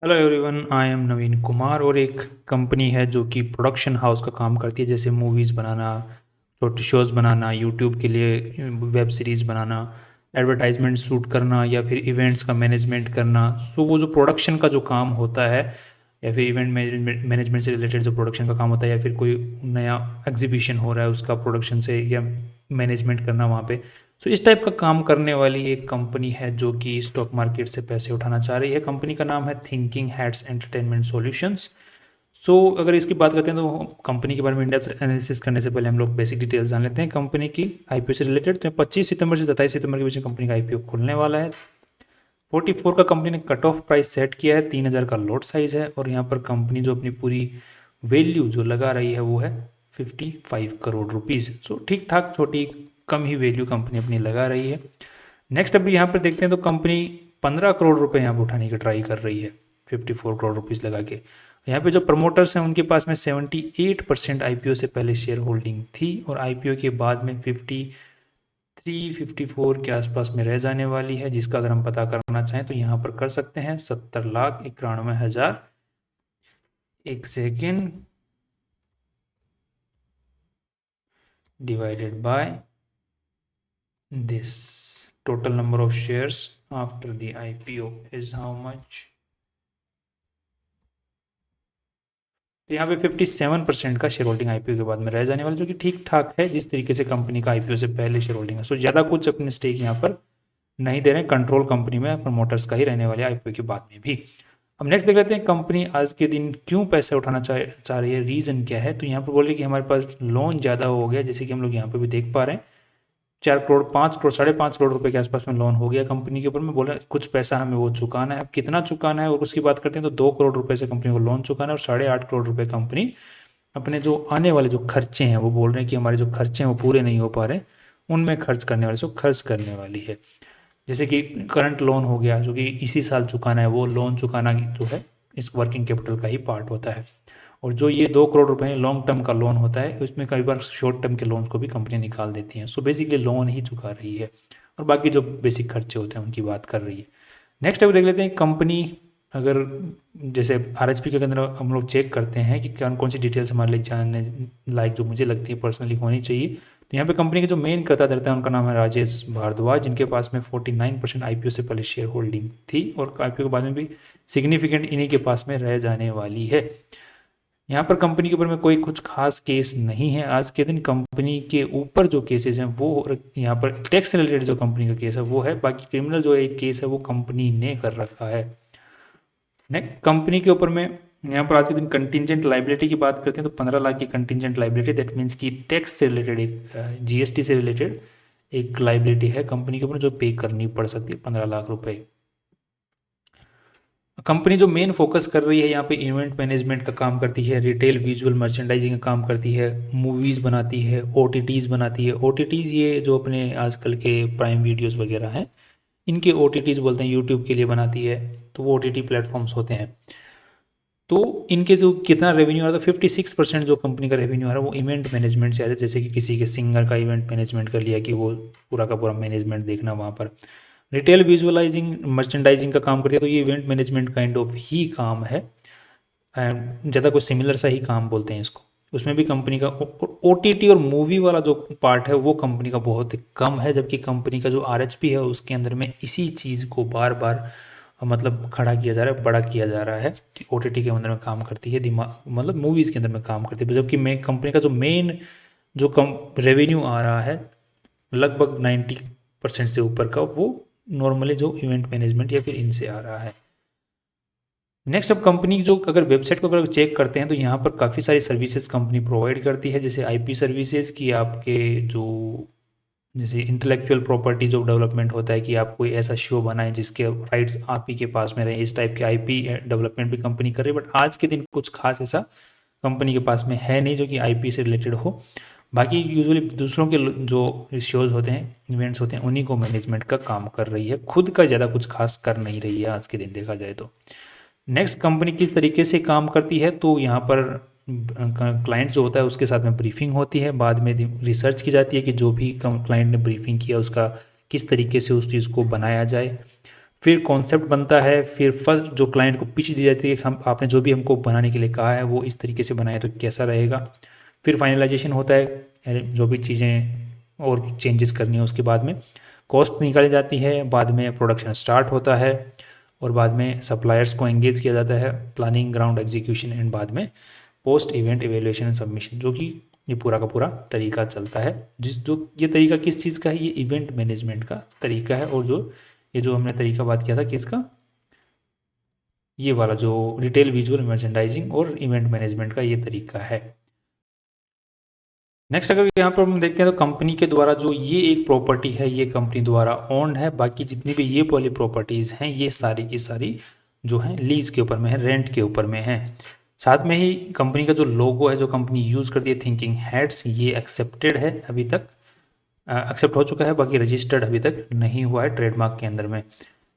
Hello everyone, I am नवीन कुमार और एक company है जो कि प्रोडक्शन हाउस का काम करती है, जैसे मूवीज़ बनाना, छोटे शोज़ बनाना, यूट्यूब के लिए वेब सीरीज़ बनाना, एडवर्टाइजमेंट शूट करना या फिर इवेंट्स का मैनेजमेंट करना। सो वो जो प्रोडक्शन का जो काम होता है या फिर इवेंट मैनेजमेंट मैनेजमेंट से रिलेटेड जो प्रोडक्शन का काम होता है या फिर कोई नया एग्जीबिशन हो रहा है उसका प्रोडक्शन से या मैनेजमेंट करना वहाँ पे। सो इस टाइप का काम करने वाली एक कंपनी है जो कि स्टॉक मार्केट से पैसे उठाना चाह रही है। कंपनी का नाम है थिंकिंग हैट्स एंटरटेनमेंट सॉल्यूशंस। सो अगर इसकी बात करते हैं तो कंपनी के बारे में इंडेप्थ एनालिसिस करने से पहले हम लोग बेसिक डिटेल्स जान लेते हैं कंपनी की आईपीओ से रिलेटेड। तो 25 सितंबर से 27 सितंबर के बीच में कंपनी का आईपीओ खुलने वाला है। 44 का कंपनी ने कट ऑफ प्राइस सेट किया है, 3000 का लॉट साइज है और यहाँ पर कंपनी जो अपनी पूरी वैल्यू जो लगा रही है वो है 55 करोड़ रुपीज़। सो ठीक ठाक छोटी कम ही वैल्यू कंपनी अपनी लगा रही है। नेक्स्ट अभी यहाँ पर देखते हैं तो कंपनी 15 करोड़ रुपए यहाँ पर उठाने की ट्राई कर रही है 54 करोड़ रुपीज़ लगा के। यहाँ पे जो प्रमोटर्स हैं उनके पास में 78% आईपीओ से पहले शेयर होल्डिंग थी और आईपीओ के बाद में 53-54 के आसपास में रह जाने वाली है, जिसका अगर हम पता करना चाहें तो यहाँ पर कर सकते हैं 70,91,000। एक second, divided by this total number of shares after the IPO is how much। तो यहाँ पे 57% का शेयर होल्डिंग आईपीओ के बाद में रह जाने वाला, जो कि ठीक ठाक है जिस तरीके से कंपनी का आईपीओ से पहले शेयर होल्डिंग है। सो ज़्यादा कुछ अपने स्टेक यहाँ पर नहीं दे रहे हैं, कंट्रोल कंपनी में प्रमोटर्स का ही रहने वाले आईपीओ के बाद में भी। अब नेक्स्ट देख लेते हैं कंपनी आज के दिन क्यों पैसे उठाना चाह रही है, रीज़न क्या है। तो यहाँ पर बोल रही है कि हमारे पास लोन ज़्यादा हो गया, जैसे कि हम लोग यहाँ पर भी देख पा रहे हैं 4 करोड़ 5 करोड़ 5.5 करोड़ रुपए के आसपास में लोन हो गया कंपनी के ऊपर में। बोला कुछ पैसा हमें वो चुकाना है, अब कितना चुकाना है और उसकी बात करते हैं तो 2 करोड़ रुपए से कंपनी को लोन चुकाना है और 8.5 करोड़ रुपए कंपनी अपने जो आने वाले जो खर्चे हैं, वो बोल रहे हैं कि हमारे जो खर्चे हैं वो पूरे नहीं हो पा रहे, उनमें खर्च करने वाले, सो खर्च करने वाली है। जैसे कि करंट लोन हो गया जो कि इसी साल चुकाना है, वो लोन चुकाना जो है इस वर्किंग कैपिटल का ही पार्ट होता है। और जो ये 2 करोड़ रुपए लॉन्ग टर्म का लोन होता है, उसमें कई बार शॉर्ट टर्म के लोन्स को भी कंपनी निकाल देती है। सो बेसिकली लोन ही चुका रही है और बाकी जो बेसिक खर्चे होते हैं उनकी बात कर रही है। नेक्स्ट अभी देख लेते हैं कंपनी, अगर जैसे आरएचपी के अंदर हम लोग चेक करते हैं कि कौन कौन सी डिटेल्स हमारे लिए जानने लायक जो मुझे लगती है पर्सनली होनी चाहिए। तो यहाँ पे कंपनी के जो मेन करता धरता है उनका नाम है राजेश भारद्वाज, जिनके पास में 49% आईपीओ से पहले शेयर होल्डिंग थी और आईपीओ के बाद में भी सिग्निफिकेंट इन्हीं के पास में रह जाने वाली है। यहाँ पर कंपनी के ऊपर में कोई कुछ खास केस नहीं है आज के दिन। कंपनी के ऊपर जो केसेस हैं वो यहाँ पर टैक्स से रिलेटेड जो कंपनी का केस है वो है, बाकी क्रिमिनल जो एक केस है वो कंपनी ने कर रखा है। नेक्स्ट कंपनी के ऊपर में यहाँ पर आज के दिन कंटिजेंट लाइबिलिटी की बात करते हैं तो 15 लाख की कंटिजेंट लाइबिलिटी, दैट मीन्स कि टैक्स से रिलेटेड एक जीएसटी से रिलेटेड एक लाइबिलिटी है कंपनी के ऊपर जो पे करनी पड़ सकती है 15 लाख रुपए। कंपनी जो मेन फोकस कर रही है यहाँ पे इवेंट मैनेजमेंट का काम करती है, रिटेल विजुअल मर्चेंडाइजिंग का काम करती है, मूवीज़ बनाती है, ओटीटीज़ बनाती है। ओटीटीज़ ये जो अपने आजकल के प्राइम वीडियोस वगैरह हैं इनके ओटीटीज़ बोलते हैं, यूट्यूब के लिए बनाती है, तो वो ओटीटी प्लेटफॉर्म्स होते हैं। तो इनके जो कितना रेवेन्यू आ रहा था, 56% जो कंपनी का रेवेन्यू आ रहा है वो इवेंट मैनेजमेंट से आ रहा है। जैसे कि किसी के सिंगर का इवेंट मैनेजमेंट कर लिया कि वो पूरा का पूरा मैनेजमेंट देखना वहाँ पर। रिटेल विजुअलाइजिंग मर्चेंडाइजिंग का काम करती है, तो ये इवेंट मैनेजमेंट काइंड ऑफ ही काम है एंड ज़्यादा कुछ सिमिलर सा ही काम बोलते हैं इसको। उसमें भी कंपनी का ओटीटी और मूवी वाला जो पार्ट है वो कंपनी का बहुत कम है, जबकि कंपनी का जो आरएचपी है उसके अंदर में इसी चीज़ को बार बार मतलब खड़ा किया जा रहा है, बड़ा किया जा रहा है कि ओटीटी के अंदर में काम करती है, दिमाग मतलब मूवीज़ के अंदर में काम करती है। जबकि कंपनी का जो मेन जो कम रेवेन्यू आ रहा है लगभग 90% से ऊपर का, वो नॉर्मली जो इवेंट मैनेजमेंट या फिर इनसे आ रहा है। नेक्स्ट अब कंपनी जो अगर वेबसाइट को अगर चेक करते हैं तो यहाँ पर काफ़ी सारी सर्विसेज कंपनी प्रोवाइड करती है, जैसे आईपी सर्विसेज की आपके जो जैसे इंटेलेक्चुअल प्रॉपर्टी जो डेवलपमेंट होता है कि आप कोई ऐसा शो बनाएं जिसके राइट्स आप ही के पास में रहे, इस टाइप के आईपी डेवलपमेंट भी कंपनी कर रही है। बट आज के दिन कुछ खास ऐसा कंपनी के पास में है नहीं जो कि आईपी से रिलेटेड हो। बाकी यूजुअली दूसरों के जो शोज़ होते हैं, इवेंट्स होते हैं, उन्हीं को मैनेजमेंट का काम कर रही है, खुद का ज़्यादा कुछ खास कर नहीं रही है आज के दिन देखा जाए तो। नेक्स्ट कंपनी किस तरीके से काम करती है, तो यहाँ पर क्लाइंट जो होता है उसके साथ में ब्रीफिंग होती है, बाद में रिसर्च की जाती है कि जो भी क्लाइंट ने ब्रीफिंग किया उसका किस तरीके से उस चीज़ को बनाया जाए। फिर कॉन्सेप्ट बनता है, फिर फर्स्ट जो क्लाइंट को पिच दी जाती है कि हम आपने जो भी हमको बनाने के लिए कहा है वो इस तरीके से बनाए तो कैसा रहेगा। फिर फाइनलाइजेशन होता है, जो भी चीज़ें और चेंजेस करनी है उसके बाद में कॉस्ट निकाली जाती है, बाद में प्रोडक्शन स्टार्ट होता है और बाद में सप्लायर्स को एंगेज किया जाता है, प्लानिंग, ग्राउंड एग्जीक्यूशन एंड बाद में post event evaluation and submission, जो कि ये पूरा का पूरा तरीका चलता है। जो ये तरीका किस चीज़ का है, ये इवेंट मैनेजमेंट का तरीका है। और ये जो हमने तरीका बात किया था किसका, ये वाला जो रिटेल विजुअल मर्चेंडाइजिंग और इवेंट मैनेजमेंट का ये तरीका है। नेक्स्ट अगर यहाँ पर हम देखते हैं तो कंपनी के द्वारा जो ये एक प्रॉपर्टी है ये कंपनी द्वारा ओन्ड है, बाकी जितनी भी ये वाली प्रॉपर्टीज़ हैं ये सारी की सारी जो है लीज के ऊपर में है, रेंट के ऊपर में है। साथ में ही कंपनी का जो लोगो है जो कंपनी यूज़ करती है थिंकिंग हैट्स, ये एक्सेप्टेड है, अभी तक एक्सेप्ट हो चुका है, बाकी रजिस्टर्ड अभी तक नहीं हुआ है ट्रेडमार्क के अंदर में।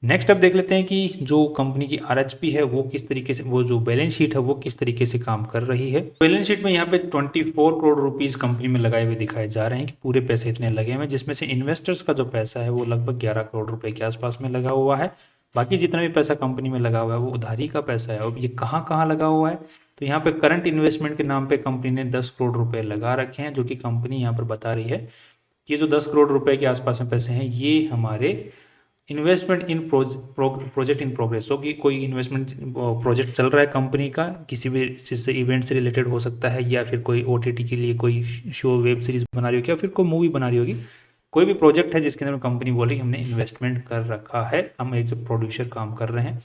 नेक्स्ट अब देख लेते हैं कि जो कंपनी की आरएचपी है वो किस तरीके से, वो जो बैलेंस शीट है वो किस तरीके से काम कर रही है। बैलेंस शीट में यहाँ पे 24 करोड़ रुपीस कंपनी में लगाए हुए दिखाए जा रहे हैं कि पूरे पैसे इतने लगे हुए हैं, जिसमें से इन्वेस्टर्स का जो पैसा है वो लगभग 11 करोड़ रुपए के आसपास में लगा हुआ है। बाकी जितना भी पैसा कंपनी में लगा हुआ है वो उधारी का पैसा है। अब ये कहाँ कहाँ लगा हुआ है, तो यहाँ पे करंट इन्वेस्टमेंट के नाम पे कंपनी ने 10 करोड़ रुपए लगा रखे हैं, जो कि कंपनी यहाँ पर बता रही है कि जो 10 करोड़ रुपए के आसपास में पैसे हैं ये हमारे investment in project in progress, हो कि कोई इन्वेस्टमेंट प्रोजेक्ट चल रहा है कंपनी का, किसी भी चीज़ से इवेंट से रिलेटेड हो सकता है, या फिर कोई ओटीटी के लिए कोई शो वेब सीरीज बना रही होगी, या फिर कोई मूवी बना रही होगी, कोई भी प्रोजेक्ट है जिसके अंदर कंपनी बोली हमने इन्वेस्टमेंट कर रखा है, हम एक जब प्रोड्यूसर काम कर रहे हैं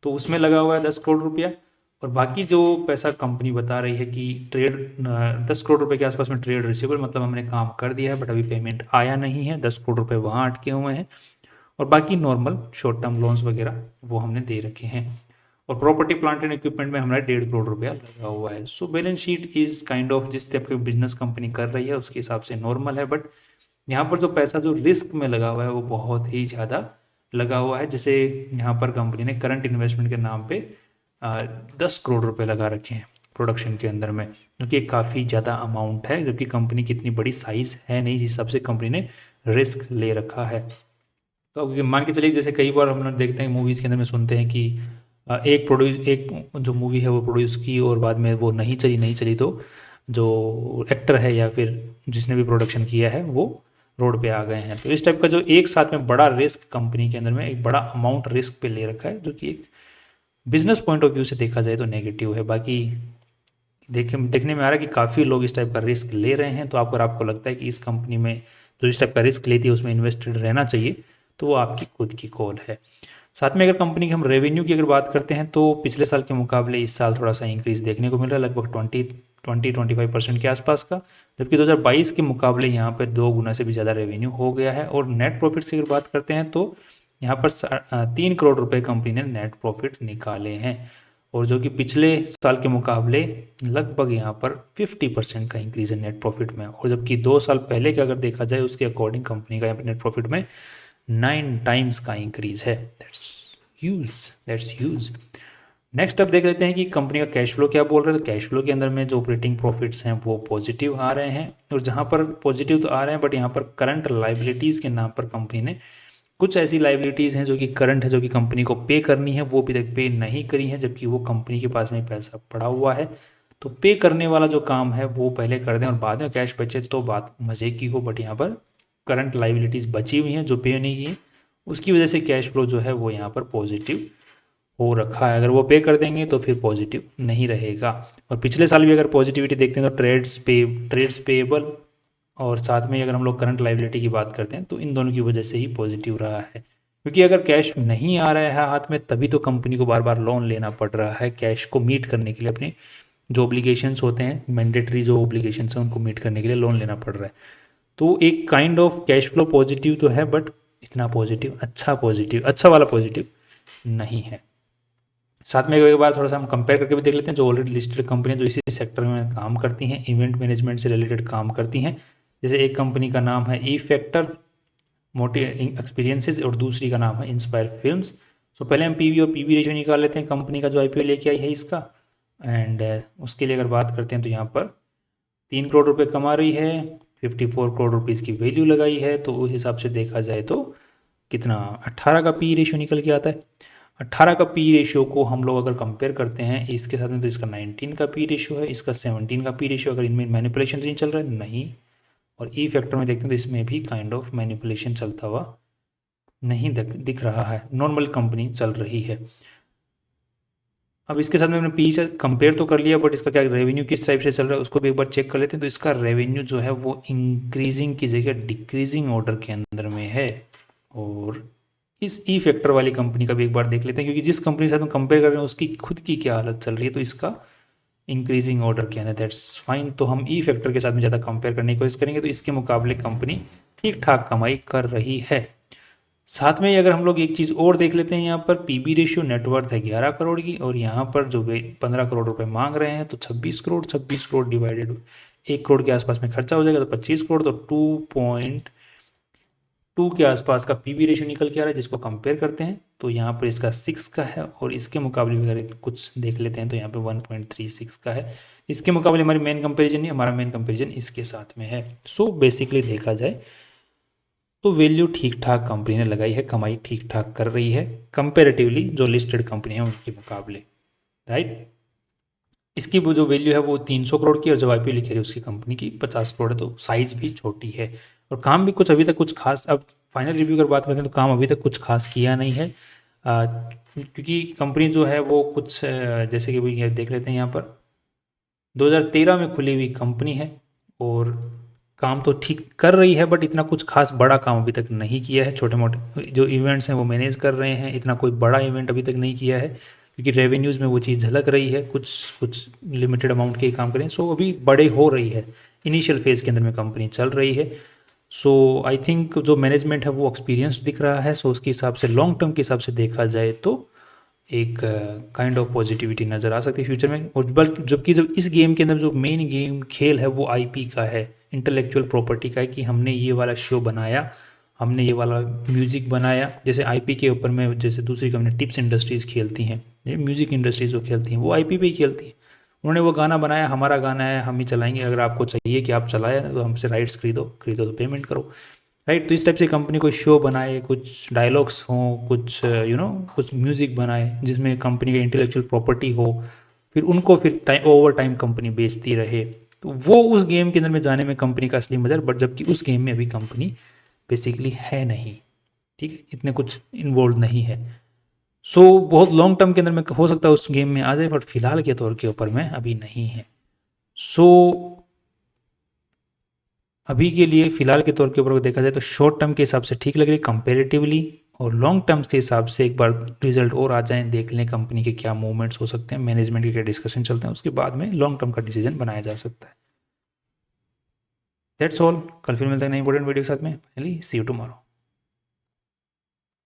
तो उसमें लगा हुआ है 10 करोड़ रुपया। और बाकी जो पैसा कंपनी बता रही है कि ट्रेड 10 करोड़ रुपए के आसपास में ट्रेड रिसीवेबल, मतलब हमने काम कर दिया है बट अभी पेमेंट आया नहीं है, 10 करोड़ रुपए वहाँ अटके हुए हैं। और बाकी नॉर्मल शॉर्ट टर्म लोन्स वगैरह वो हमने दे रखे हैं। और प्रॉपर्टी प्लांट एंड इक्विपमेंट में हमारा 1.5 करोड़ रुपया लगा हुआ है। So balance sheet is kind of जिस टाइप का बिजनेस कंपनी कर रही है उसके हिसाब से नॉर्मल है, बट यहाँ पर जो पैसा जो रिस्क में लगा हुआ है वो बहुत ही ज़्यादा लगा हुआ है। जैसे यहाँ पर कंपनी ने करंट इन्वेस्टमेंट के नाम पे 10 करोड़ रुपए लगा रखे हैं प्रोडक्शन के अंदर में, जो कि काफ़ी ज़्यादा अमाउंट है, जबकि कंपनी की इतनी बड़ी साइज़ है नहीं जिस हिसाब से कंपनी ने रिस्क ले रखा है। तो अब मान के चलिए जैसे कई बार हम लोग देखते हैं मूवीज़ के अंदर में सुनते हैं कि एक जो मूवी है वो प्रोड्यूस की और बाद में वो नहीं चली तो जो एक्टर है या फिर जिसने भी प्रोडक्शन किया है वो रोड पे आ गए हैं। तो इस टाइप का जो एक साथ में बड़ा रिस्क कंपनी के अंदर में एक बड़ा अमाउंट रिस्क पे ले रखा है, जो कि एक बिजनेस पॉइंट ऑफ व्यू से देखा जाए तो नेगेटिव है। बाकी देखने में आ रहा है कि काफ़ी लोग इस टाइप का रिस्क ले रहे हैं। तो अगर आपको लगता है कि इस कंपनी में जो इस टाइप का रिस्क लेती है उसमें इन्वेस्टेड रहना चाहिए तो वो आपकी खुद की कॉल है। साथ में अगर कंपनी की हम रेवेन्यू की अगर बात करते हैं तो पिछले साल के मुकाबले इस साल थोड़ा सा इंक्रीज देखने को मिल रहा है, लगभग 25% के आसपास का, जबकि 2022 के मुकाबले यहाँ पर 2 गुना से भी ज़्यादा रेवेन्यू हो गया है। और नेट प्रॉफिट की अगर बात करते हैं तो यहाँ पर 3 करोड़ रुपए कंपनी ने नेट प्रॉफिट निकाले हैं, और जो कि पिछले साल के मुकाबले लगभग यहाँ पर 50% का इंक्रीज है नेट प्रॉफिट में। और जबकि 2 साल पहले का अगर देखा जाए उसके अकॉर्डिंग कंपनी का यहाँ पर नेट प्रॉफिट में 9 टाइम्स का इंक्रीज है। That's huge. नेक्स्ट अब देख लेते हैं कि कंपनी का कैश फ्लो क्या बोल रहे हैं। तो कैश फ्लो के अंदर में जो ऑपरेटिंग प्रॉफिट्स हैं वो पॉजिटिव आ रहे हैं, और जहाँ पर पॉजिटिव तो आ रहे हैं बट यहाँ पर करंट लाइबिलिटीज़ के नाम पर कंपनी ने कुछ ऐसी लाइबिलिटीज़ हैं जो कि करंट है, जो कि कंपनी को पे करनी है, वो अभी तक पे नहीं करी है, जबकि वो कंपनी के पास में पैसा पड़ा हुआ है। तो पे करने वाला जो काम है वो पहले कर दें और बाद में कैश बचे तो बात मज़े की हो, बट यहाँ पर करंट लाइबिलिटीज़ बची हुई हैं जो पे नहीं की, उसकी वजह से कैश फ्लो जो है वो यहाँ पर पॉजिटिव हो रखा है। अगर वो पे कर देंगे तो फिर पॉजिटिव नहीं रहेगा। और पिछले साल भी अगर पॉजिटिविटी देखते हैं तो ट्रेड्स पेएबल और साथ में अगर हम लोग करंट लाइबिलिटी की बात करते हैं तो इन दोनों की वजह से ही पॉजिटिव रहा है, क्योंकि अगर कैश नहीं आ रहा है हाथ में तभी तो कंपनी को बार बार लोन लेना पड़ रहा है कैश को मीट करने के लिए, अपने जो ओब्लिगेशंस होते हैं मैंडेटरी जो ओब्लिगेशंस हैं उनको मीट करने के लिए लोन लेना पड़ रहा है। तो एक kind of cash flow positive तो है, बट इतना अच्छा वाला पॉजिटिव नहीं है। साथ में एक बार थोड़ा सा हम कंपेयर करके भी देख लेते हैं जो ऑलरेडी लिस्टेड कंपनियां जो इसी सेक्टर में काम करती हैं, इवेंट मैनेजमेंट से रिलेटेड काम करती हैं। जैसे एक कंपनी का नाम है ई फैक्टर मोटिव एक्सपीरियंसेस और दूसरी का नाम है इंस्पायर फिल्म्स। सो पहले हम पीवी और पीवी रेशियो निकाल लेते हैं कंपनी का जो आईपीओ लेके आई है इसका। एंड उसके लिए अगर बात करते हैं तो यहाँ पर 3 करोड़ रुपए कमा रही है, 54 करोड़ रुपीज़ की वैल्यू लगाई है, तो उस हिसाब से देखा जाए तो कितना 18 का पी रेशियो निकल के आता है। 18 का पी रेशियो को हम लोग अगर कंपेयर करते हैं इसके साथ में, तो इसका 19 का पी रेशियो है, इसका 17 का पी रेशियो। अगर इनमें मैनिपुलेशन नहीं चल रहा है, नहीं। और ई फैक्टर में देखते हैं तो इसमें भी काइंड ऑफ मैनिपुलेशन चलता हुआ नहीं दिख रहा है, नॉर्मल कंपनी चल रही है। अब इसके साथ में हमने पी से कंपेयर तो कर लिया, बट इसका क्या रेवेन्यू किस टाइप से चल रहा है उसको भी एक बार चेक कर लेते हैं। तो इसका रेवेन्यू जो है वो इंक्रीजिंग की जगह डिक्रीजिंग ऑर्डर के अंदर में है। और इस ई फैक्टर वाली कंपनी का भी एक बार देख लेते हैं, क्योंकि जिस कंपनी के साथ हम कंपेयर कर रहे हैं उसकी खुद की क्या हालत चल रही है। तो इसका इंक्रीजिंग ऑर्डर क्या है, दैट्स फाइन। तो हम ई फैक्टर के साथ में ज़्यादा कंपेयर करने की कोशिश करेंगे, तो इसके मुकाबले कंपनी ठीक ठाक कमाई कर रही है। साथ में ही अगर हम लोग एक चीज़ और देख लेते हैं, यहाँ पर पीबी रेशियो नेटवर्थ है 11 करोड़ की, और यहाँ पर जो 15 करोड़ रुपए मांग रहे हैं, तो 26 करोड़ डिवाइडेड 1 करोड़ के आसपास में खर्चा हो जाएगा, तो 25 करोड़, तो 2.2 के आसपास का पीबी रेशियो निकल के आ रहा है। जिसको कंपेयर करते हैं तो यहाँ पर इसका 6 का है, और इसके मुकाबले भी अगर कुछ देख लेते हैं तो यहाँ पे 1.36 का है। इसके मुकाबले हमारी मेन कंपेरिजन नहीं, हमारा मेन कंपेरिजन इसके साथ में है। सो बेसिकली देखा जाए तो वैल्यू ठीक ठाक कंपनी ने लगाई है, कमाई ठीक ठाक कर रही है कंपेरेटिवली जो लिस्टेड कंपनी है उनके मुकाबले, राइट। इसकी वो जो वैल्यू है वो 300 करोड़ की, और जो आईपीओ लिखी है उसकी कंपनी की 50 करोड़ है, तो साइज़ भी छोटी है। और काम भी कुछ अभी तक कुछ खास, अब फाइनल रिव्यू अगर बात करते हैं तो काम अभी तक कुछ खास किया नहीं है, क्योंकि कंपनी जो है वो कुछ जैसे कि भाई देख लेते हैं यहाँ पर 2013 में खुली हुई कंपनी है, और काम तो ठीक कर रही है, बट इतना कुछ खास बड़ा काम अभी तक नहीं किया है। छोटे मोटे जो इवेंट्स हैं वो मैनेज कर रहे हैं, इतना कोई बड़ा इवेंट अभी तक नहीं किया है, क्योंकि रेवेन्यूज़ में वो चीज़ झलक रही है, कुछ कुछ लिमिटेड अमाउंट के ही काम करें। सो अभी बड़े हो रही है, इनिशियल फेज़ के अंदर में कंपनी चल रही है। सो आई थिंक जो मैनेजमेंट है वो एक्सपीरियंस दिख रहा है। सो उसके हिसाब से लॉन्ग टर्म के हिसाब से देखा जाए तो एक काइंड ऑफ पॉजिटिविटी नज़र आ सकती है फ्यूचर में। और बल्कि जबकि जब इस गेम के अंदर जो मेन गेम खेल है वो आईपी का है, इंटेलेक्चुअल प्रॉपर्टी का है, कि हमने ये वाला शो बनाया, हमने ये वाला म्यूज़िक बनाया। जैसे आईपी के ऊपर में जैसे दूसरी कंपनी टिप्स इंडस्ट्रीज़ खेलती हैं, ये म्यूज़िक इंडस्ट्रीज जो खेलती हैं वो आईपी पे ही खेलती हैं। उन्होंने वो गाना बनाया, हमारा गाना है, हम ही चलाएंगे, अगर आपको चाहिए कि आप चलाए तो हमसे राइट्स खरीदो तो पेमेंट करो, राइट। तो इस टाइप से कंपनी कोई शो बनाए, कुछ डायलॉग्स हों, कुछ कुछ म्यूज़िक बनाए जिसमें कंपनी का इंटेलेक्चुअल प्रॉपर्टी हो, फिर उनको फिर ओवर टाइम कंपनी बेचती रहे, तो वो उस गेम के अंदर में जाने में कंपनी का असली मजा। बट जबकि उस गेम में अभी कंपनी बेसिकली है नहीं, ठीक है, इतने कुछ इन्वॉल्व नहीं है। सो बहुत लॉन्ग टर्म के अंदर में हो सकता है उस गेम में आ जाए, बट फिलहाल के तौर के ऊपर में अभी नहीं है। सो अभी के लिए फिलहाल के तौर के ऊपर देखा जाए तो शॉर्ट टर्म के हिसाब से ठीक लग रही है कंपेरेटिवली, और लॉन्ग टर्म के हिसाब से एक बार रिजल्ट और आ जाएं, देख लें कंपनी के क्या मूवमेंट्स हो सकते हैं, मैनेजमेंट के क्या डिस्कशन चलते हैं, उसके बाद में लॉन्ग टर्म का डिसीजन बनाया जा सकता है। That's all. कल फिर मिलते हैं नई इंपॉर्टेंट वीडियो के साथ में। Finally see you tomorrow.